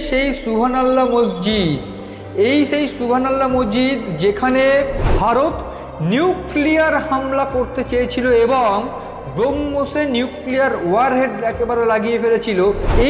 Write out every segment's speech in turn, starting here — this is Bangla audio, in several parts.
সেই সুবহানাল্লাহ মসজিদ, সেই সুবহানাল্লাহ মসজিদ যেখানে ভারত নিউক্লিয়ার হামলা করতে চেয়েছিল এবং ব্রহ্মসে নিউক্লিয়ার ওয়ারহেড একেবারে লাগিয়ে ফেলেছিল।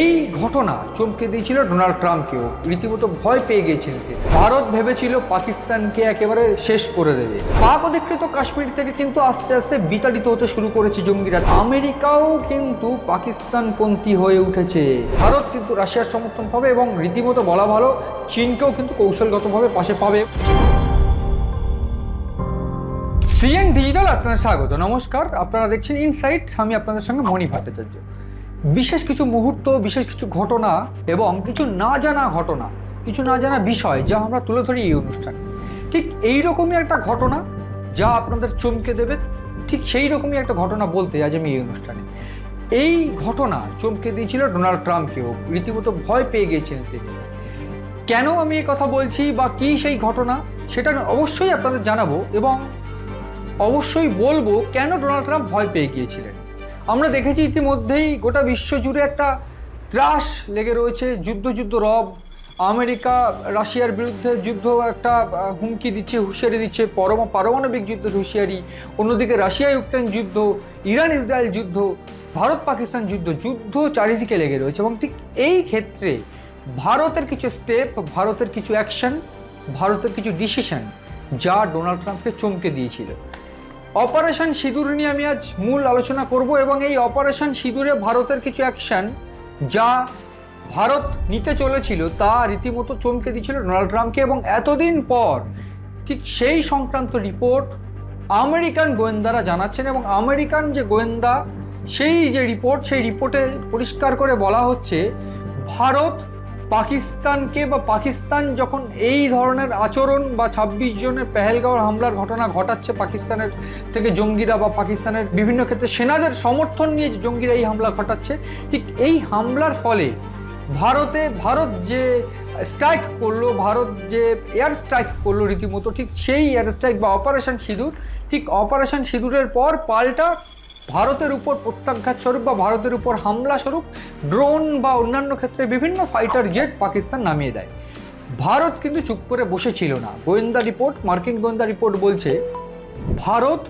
এই ঘটনা চমকে দিয়েছিল ডোনাল্ড ট্রাম্পকেও, রীতিমতো ভয় পেয়ে গিয়েছিলেন। ভারত ভেবেছিল পাকিস্তানকে একেবারে শেষ করে দেবে। পাক অধিকৃত কাশ্মীর থেকে কিন্তু আস্তে আস্তে বিতাড়িত হতে শুরু করেছে জঙ্গিরা। আমেরিকাও কিন্তু পাকিস্তানপন্থী হয়ে উঠেছে। ভারত কিন্তু রাশিয়ার সমর্থন পাবে এবং রীতিমতো বলা ভালো চীনকেও কিন্তু কৌশলগতভাবে পাশে পাবে। সিএন ডিজিটাল আপনাদের স্বাগত, নমস্কার। আপনারা দেখছেন ইনসাইট, আমি আপনাদের সঙ্গে মণি ভট্টাচার্য। বিশেষ কিছু মুহূর্ত, বিশেষ কিছু ঘটনা এবং কিছু না জানা ঘটনা, কিছু না জানা বিষয় যা আমরা তুলে ধরি এই অনুষ্ঠানে। ঠিক এইরকমই একটা ঘটনা যা আপনাদের চমকে দেবে, ঠিক সেই রকমই একটা ঘটনা বলতে আজ আমি এই অনুষ্ঠানে। এই ঘটনা চমকে দিয়েছিল ডোনাল্ড ট্রাম্পকেও, রীতিমতো ভয় পেয়ে গিয়েছিলেন তিনি। কেন আমি এই কথা বলছি বা কী সেই ঘটনা সেটা অবশ্যই আপনাদের জানাবো এবং অবশ্যই বলবো কেন ডোনাল্ড ট্রাম্প ভয় পেয়ে গিয়েছিলেন। আমরা দেখেছি ইতিমধ্যেই গোটা বিশ্ব জুড়ে একটা ত্রাস লেগে রয়েছে, যুদ্ধ রব। আমেরিকা রাশিয়ার বিরুদ্ধে যুদ্ধ একটা হুমকি দিচ্ছে, হুঁশিয়ারি দিচ্ছে, পারমাণবিক যুদ্ধের হুঁশিয়ারি। অন্যদিকে রাশিয়া ইউক্রেন যুদ্ধ, ইরান ইসরায়েল যুদ্ধ, ভারত পাকিস্তান যুদ্ধ চারিদিকে লেগে রয়েছে। এবং ঠিক এই ক্ষেত্রে ভারতের কিছু স্টেপ, ভারতের কিছু অ্যাকশন, ভারতের কিছু ডিসিশন যা ডোনাল্ড ট্রাম্পকে চমকে দিয়েছিল। অপারেশন সিঁদুর নিয়ে আমি আজ মূল আলোচনা করব এবং এই অপারেশন সিঁদুরে ভারতের কিছু অ্যাকশন যা ভারত নিতে চলেছিল তা রীতিমতো চমকে দিয়েছিল ডোনাল্ড ট্রাম্পকে। এবং এতদিন পর ঠিক সেই সংক্রান্ত রিপোর্ট আমেরিকান গোয়েন্দারা জানাচ্ছেন এবং আমেরিকান যে গোয়েন্দা সেই যে রিপোর্ট, সেই রিপোর্টে পরিষ্কার করে বলা হচ্ছে ভারত পাকিস্তানকে বা পাকিস্তান যখন এই ধরনের আচরণ বা 26 জনের পেহেলগাঁওর হামলার ঘটনা ঘটাচ্ছে, পাকিস্তানের থেকে জঙ্গিরা বা পাকিস্তানের বিভিন্ন ক্ষেত্রে সেনাদের সমর্থন নিয়ে জঙ্গিরা এই হামলা ঘটাচ্ছে, ঠিক এই হামলার ফলে ভারত যে স্ট্রাইক করলো, ভারত যে এয়ার স্ট্রাইক করলো রীতিমতো, ঠিক সেই এয়ার স্ট্রাইক বা অপারেশন সিঁদুর, ঠিক অপারেশন সিঁদুরের পর পাল্টা ভারতের উপর প্রত্যাঘাত স্বরূপ বা ভারতের উপর হামলা স্বরূপ ড্রোন বা অন্যান্য ক্ষেত্রে বিভিন্ন ফাইটার জেট পাকিস্তান নামিয়ে দেয়। ভারত কিন্তু চুপ করে বসেছিল না। গোয়েন্দা রিপোর্ট, মার্কিন গোয়েন্দা রিপোর্ট বলছে ভারত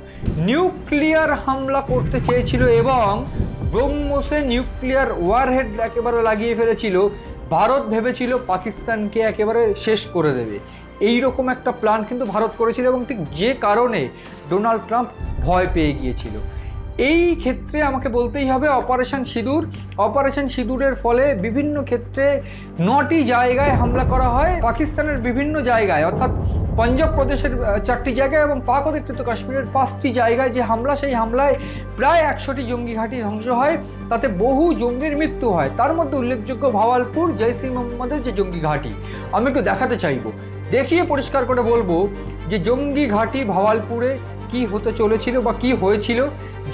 নিউক্লিয়ার হামলা করতে চেয়েছিল এবং ব্রহ্মসে নিউক্লিয়ার ওয়ারহেড একেবারে লাগিয়ে ফেলেছিল। ভারত ভেবেছিল পাকিস্তানকে একেবারে শেষ করে দেবে। এই রকম একটা প্ল্যান কিন্তু ভারত করেছিল এবং ঠিক যে কারণে ডোনাল্ড ট্রাম্প ভয় পেয়ে গিয়েছিল। এই ক্ষেত্রে আমাকে বলতেই হবে অপারেশন সিঁদুরের ফলে বিভিন্ন ক্ষেত্রে 9টি জায়গায় হামলা করা হয় পাকিস্তানের বিভিন্ন জায়গায়, অর্থাৎ পাঞ্জাব প্রদেশের 4টি জায়গায় এবং পাক অধিকৃত কাশ্মীরের 5টি জায়গায় যে হামলা, সেই হামলায় প্রায় 100টি জঙ্গি ঘাঁটি ধ্বংস হয়, তাতে বহু জঙ্গির মৃত্যু হয়। তার মধ্যে উল্লেখযোগ্য ভাওয়ালপুর জৈশ ই মোহাম্মদের যে জঙ্গি ঘাঁটি, আমি একটু দেখাতে চাইবো, দেখিয়ে পরিষ্কার করে বলবো যে জঙ্গি ঘাঁটি ভাওয়ালপুরে কি হতে চলেছিল বা কি হয়েছিল,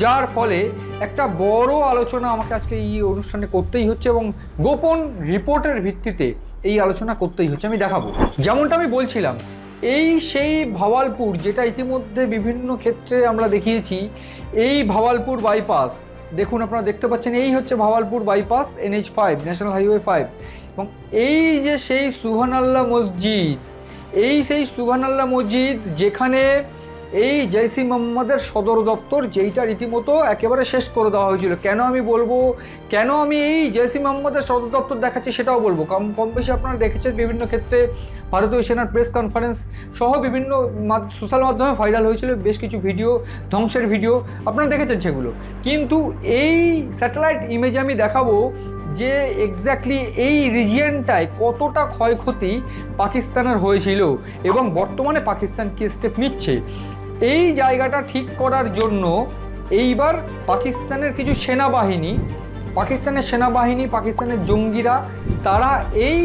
যার ফলে একটা বড় আলোচনা আমাকে আজকে এই অনুষ্ঠানে করতেই হচ্ছে এবং গোপন রিপোর্টের ভিত্তিতে এই আলোচনা করতেই হচ্ছে। আমি দেখাবো, যেমনটা আমি বলছিলাম, সেই ভাওয়ালপুর যেটা ইতিমধ্যে বিভিন্ন ক্ষেত্রে আমরা দেখিয়েছি। এই ভাওয়ালপুর বাইপাস দেখুন, আপনারা দেখতে পাচ্ছেন, এই হচ্ছে Bahawalpur bypass, NH5 national highway 5। এবং এই যে সেই সুবহানাল্লাহ মসজিদ, সেই সুবহানাল্লাহ মসজিদ যেখানে এই জৈশ ই মোহাম্মদের সদর দপ্তর, যেইটা রীতিমতো একেবারে শেষ করে দেওয়া হয়েছিল। কেন আমি এই জৈশ ই মোহাম্মদের সদর দপ্তর দেখাচ্ছি সেটাও বলবো। কম বেশি আপনারা দেখেছেন বিভিন্ন ক্ষেত্রে ভারতীয় সেনার প্রেস কনফারেন্স সহ বিভিন্ন সোশ্যাল মাধ্যমে ভাইরাল হয়েছিল বেশ কিছু ভিডিও, ধ্বংসের ভিডিও আপনারা দেখেছেন সেগুলো। কিন্তু এই স্যাটেলাইট ইমেজে আমি দেখাবো যে এক্স্যাক্টলি এই রিজিয়নটায় কতটা ক্ষয়ক্ষতি পাকিস্তানের হয়েছিল এবং বর্তমানে পাকিস্তান কি স্টেপ নিচ্ছে। এই জায়গাটা ঠিক করার জন্য এইবার পাকিস্তানের কিছু সেনাবাহিনী, পাকিস্তানের জঙ্গিরা, তারা এই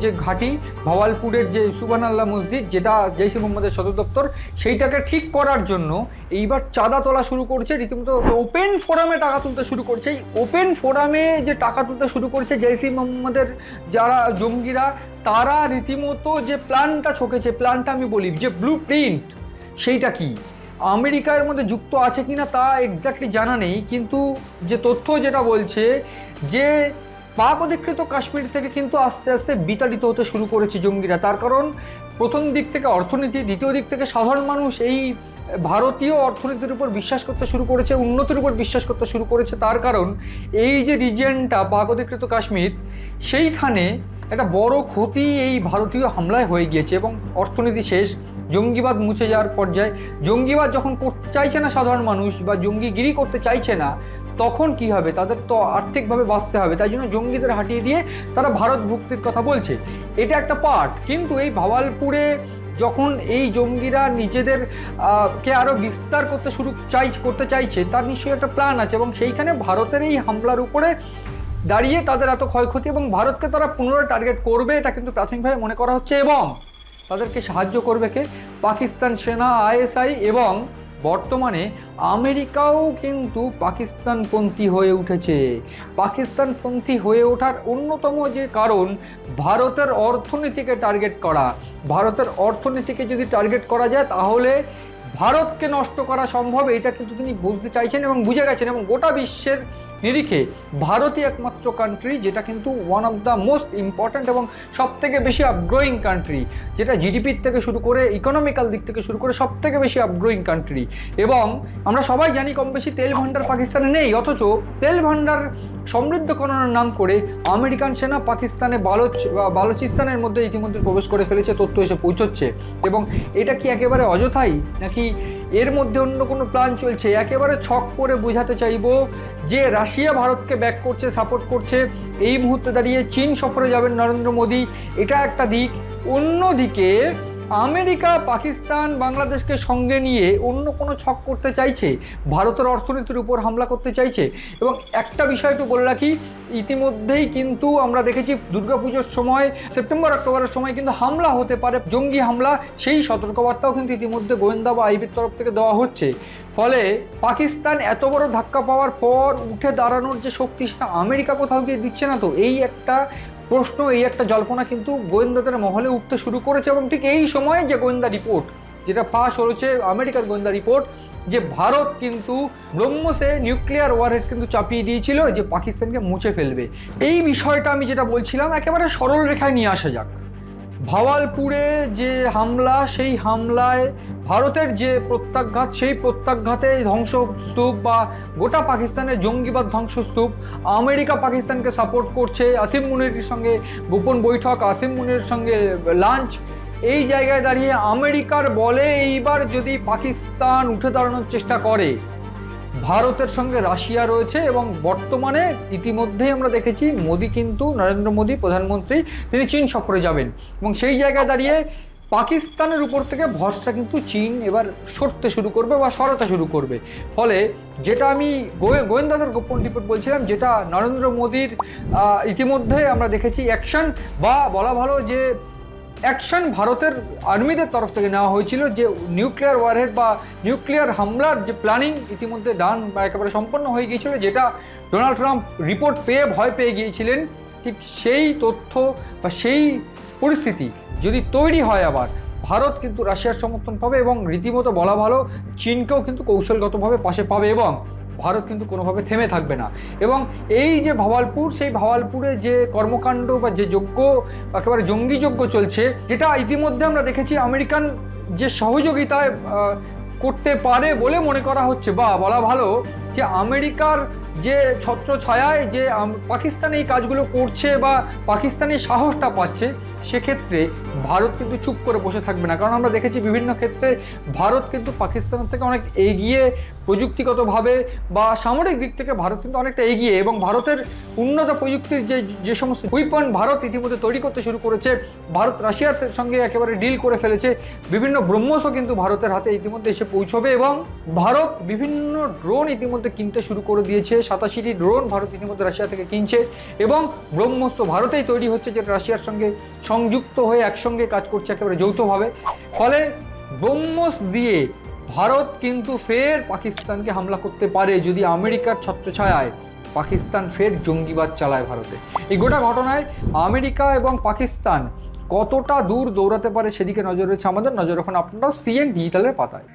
যে ঘাঁটি ভাওয়ালপুরের যে সুবহানাল্লাহ মসজিদ, যেটা জৈশ ই মোহাম্মদের সদর দপ্তর, সেইটাকে ঠিক করার জন্য এইবার চাঁদা তোলা শুরু করছে, রীতিমতো ওপেন ফোরামে টাকা তুলতে শুরু করছে। এই ওপেন ফোরামে যে টাকা তুলতে শুরু করছে জৈশ ই মোহাম্মদের যারা জঙ্গিরা, তারা রীতিমতো যে প্ল্যানটা ছকেছে, প্ল্যানটা আমি বলি যে ব্লু প্রিন্ট, সেইটা কি আমেরিকার মধ্যে যুক্ত আছে কিনা তা এক্স্যাক্টলি জানা নেই, কিন্তু যে তথ্য যেটা বলছে যে পাক অধিকৃত কাশ্মীর থেকে কিন্তু আস্তে আস্তে বিতাড়িত হতে শুরু করেছে জঙ্গিরা। তার কারণ প্রথম দিক থেকে অর্থনীতি, দ্বিতীয় দিক থেকে সাধারণ মানুষ এই ভারতীয় অর্থনীতির উপর বিশ্বাস করতে শুরু করেছে, উন্নতির উপর বিশ্বাস করতে শুরু করেছে। তার কারণ এই যে রিজিয়নটা পাক অধিকৃত কাশ্মীর, সেইখানে একটা বড় ক্ষতি এই ভারতীয় হামলায় হয়ে গিয়েছে এবং অর্থনীতি শেষ, জঙ্গিবাদ মুছে যাওয়ার পর্যায়ে। জঙ্গিবাদ যখন করতে চাইছে না সাধারণ মানুষ বা জঙ্গিগিরি করতে চাইছে না, তখন কি হবে? তাদের তো আর্থিকভাবে বাঁচতে হবে, তাই জন্য জঙ্গিদের হাঁটিয়ে দিয়ে তারা ভারত মুক্তির কথা বলছে। এটা একটা পার্ট। কিন্তু এই ভাওয়ালপুরে যখন এই জঙ্গিরা নিজেদের কে আরও বিস্তার করতে চাইছে, তার নিশ্চয়ই একটা প্ল্যান আছে এবং সেইখানে ভারতের এই হামলার উপরে দাঁড়িয়ে তাদের এত ক্ষয়ক্ষতি এবং ভারতকে তারা পুনরায় টার্গেট করবে, এটা কিন্তু প্রাথমিকভাবে মনে করা হচ্ছে। এবং তাদেরকে সাহায্য করবে কে? পাকিস্তান সেনা, আইএসআই এবং বর্তমানে আমেরিকাও কিন্তু পাকিস্তানপন্থী হয়ে উঠেছে। পাকিস্তানপন্থী হয়ে ওঠার অন্যতম যে কারণ ভারতের অর্থনীতিকে টার্গেট করা। ভারতের অর্থনীতিকে যদি টার্গেট করা যায় তাহলে ভারতকে নষ্ট করা সম্ভব, এটা কিন্তু তিনি বুঝতে চাইছেন এবং বুঝে গেছেন। এবং গোটা বিশ্বের নিরিখে ভারতই একমাত্র কান্ট্রি যেটা কিন্তু one of the most important এবং সব থেকে বেশি আপগ্রোয়িং কান্ট্রি, যেটা জিডিপির থেকে শুরু করে ইকোনমিক্যাল দিক থেকে শুরু করে সব থেকে বেশি আপগ্রোয়িং কান্ট্রি। এবং আমরা সবাই জানি কম বেশি তেল ভান্ডার পাকিস্তানে নেই, অথচ তেল ভান্ডার সমৃদ্ধ করানোর নাম করে আমেরিকান সেনা পাকিস্তানে বালুচিস্তানের মধ্যে ইতিমধ্যে প্রবেশ করে ফেলেছে, তথ্য এসে পৌঁছচ্ছে। এবং এটা কি একেবারে অযথাই, নাকি এর মধ্যে অন্য কোনো প্ল্যান চলছে? একেবারে ছক করে বোঝাতে চাইব যে রাশিয়া ভারতকে ব্যাক করছে, সাপোর্ট করছে। এই মুহূর্তে দাঁড়িয়ে চীন সফরে যাবেন নরেন্দ্র মোদী, এটা একটা দিক। অন্যদিকে আমেরিকা পাকিস্তান বাংলাদেশকে সঙ্গে নিয়ে অন্য কোনো ছক করতে চাইছে, ভারতের অর্থনীতির উপর হামলা করতে চাইছে। এবং একটা বিষয় একটু বলে রাখি, ইতিমধ্যেই কিন্তু আমরা দেখেছি দুর্গাপুজোর সময়, সেপ্টেম্বর অক্টোবরের সময় কিন্তু হামলা হতে পারে, জঙ্গি হামলা, সেই সতর্কবার্তাও কিন্তু ইতিমধ্যে গোয়েন্দা বা আইবির তরফ থেকে দেওয়া হচ্ছে। ফলে পাকিস্তান এত বড় ধাক্কা পাওয়ার পর উঠে দাঁড়ানোর যে শক্তি, সেটা আমেরিকা কোথাও গিয়ে দিচ্ছে না তো? এই একটা প্রশ্ন, এই একটা জল্পনা কিন্তু গোয়েন্দাদের মহলে উঠতে শুরু করেছে। এবং ঠিক এই সময়ে যে গোয়েন্দা রিপোর্ট যেটা ফাঁস হয়েছে, আমেরিকার গোয়েন্দা রিপোর্ট, যে ভারত কিন্তু ব্রহ্মসে নিউক্লিয়ার ওয়ারহেড কিন্তু চাপিয়ে দিয়েছিল যে পাকিস্তানকে মুছে ফেলবে। এই বিষয়টা আমি যেটা বলছিলাম একেবারে সরল রেখায় নিয়ে আসা যাক। ভাওয়ালপুরে যে হামলা, সেই হামলায় ভারতের যে প্রত্যাঘাত, সেই প্রত্যাঘাতে ধ্বংসস্তূপ বা গোটা পাকিস্তানের জঙ্গিবাদ ধ্বংসস্তূপ। আমেরিকা পাকিস্তানকে সাপোর্ট করছে, আসিম মুনিরের সঙ্গে গোপন বৈঠক, আসিম মুনিরের সঙ্গে লাঞ্চ। এই জায়গায় দাঁড়িয়ে আমেরিকার বলে এইবার যদি পাকিস্তান উঠে দাঁড়ানোর চেষ্টা করে, ভারতের সঙ্গে রাশিয়া রয়েছে। এবং বর্তমানে ইতিমধ্যেই আমরা দেখেছি মোদী কিন্তু, নরেন্দ্র মোদী প্রধানমন্ত্রী, তিনি চীন সফরে যাবেন এবং সেই জায়গায় দাঁড়িয়ে পাকিস্তানের উপর থেকে ভরসা কিন্তু চীন এবার সরতে শুরু করবে বা সরাতে শুরু করবে। ফলে যেটা আমি গোয়েন্দাদের গোপন রিপোর্ট বলছিলাম, যেটা নরেন্দ্র মোদীর ইতিমধ্যে আমরা দেখেছি অ্যাকশন, বা বলা ভালো যে অ্যাকশন ভারতের আর্মিদের তরফ থেকে নেওয়া হয়েছিল, যে নিউক্লিয়ার ওয়ারহেড বা নিউক্লিয়ার হামলার যে প্ল্যানিং ইতিমধ্যে ডান বা একেবারে সম্পন্ন হয়ে গিয়েছিল, যেটা ডোনাল্ড ট্রাম্প রিপোর্ট পেয়ে ভয় পেয়ে গিয়েছিলেন। ঠিক সেই তথ্য বা সেই পরিস্থিতি যদি তৈরি হয়, আবার ভারত কিন্তু রাশিয়ার সমর্থন পাবে এবং রীতিমতো বলা ভালো চীনকেও কিন্তু কৌশলগতভাবে পাশে পাবে এবং ভারত কিন্তু কোনোভাবে থেমে থাকবে না। এবং এই যে ভাওয়ালপুর, সেই ভাওয়ালপুরে যে কর্মকাণ্ড বা যে যজ্ঞ, একেবারে জঙ্গি যজ্ঞ চলছে, যেটা ইতিমধ্যে আমরা দেখেছি আমেরিকান যে সহযোগিতায় করতে পারে বলে মনে করা হচ্ছে, বা বলা ভালো যে আমেরিকার যে ছত্রছায়ায় যে পাকিস্তান এই কাজগুলো করছে বা পাকিস্তানের সাহসটা পাচ্ছে, সেক্ষেত্রে ভারত কিন্তু চুপ করে বসে থাকবে না। কারণ আমরা দেখেছি বিভিন্ন ক্ষেত্রে ভারত কিন্তু পাকিস্তানের থেকে অনেক এগিয়ে, প্রযুক্তিগতভাবে বা সামরিক দিক থেকে ভারত কিন্তু অনেকটা এগিয়ে। এবং ভারতের উন্নত প্রযুক্তির যে সমস্ত উইপন ভারত ইতিমধ্যে তৈরি করতে শুরু করেছে, ভারত রাশিয়ার সঙ্গে একেবারে ডিল করে ফেলেছে। বিভিন্ন ব্রহ্মসও কিন্তু ভারতের হাতে ইতিমধ্যে এসে পৌঁছবে এবং ভারত বিভিন্ন ড্রোন ইতিমধ্যে কিনতে শুরু করে দিয়েছে। 87টি ড্রোন ভারত ইতিমধ্যে রাশিয়া থেকে কিনছে এবং ব্রহ্মস্ত্র ভারতেই তৈরি হচ্ছে, যেটা রাশিয়ার সঙ্গে সংযুক্ত হয়ে একসঙ্গে কাজ করছে একেবারে যৌথভাবে। ফলে ব্রহ্মস দিয়ে ভারত কিন্তু ফের পাকিস্তানকে হামলা করতে পারে যদি আমেরিকার ছত্রছায়ায় পাকিস্তান ফের জঙ্গিবাদ চালায় ভারতে। এই গোটা ঘটনায় আমেরিকা এবং পাকিস্তান কতটা দূর দৌড়াতে পারে সেদিকে নজর রয়েছে আমাদের। নজর রাখুন আপনারাও সিএন ডিজিটালের পাতায়।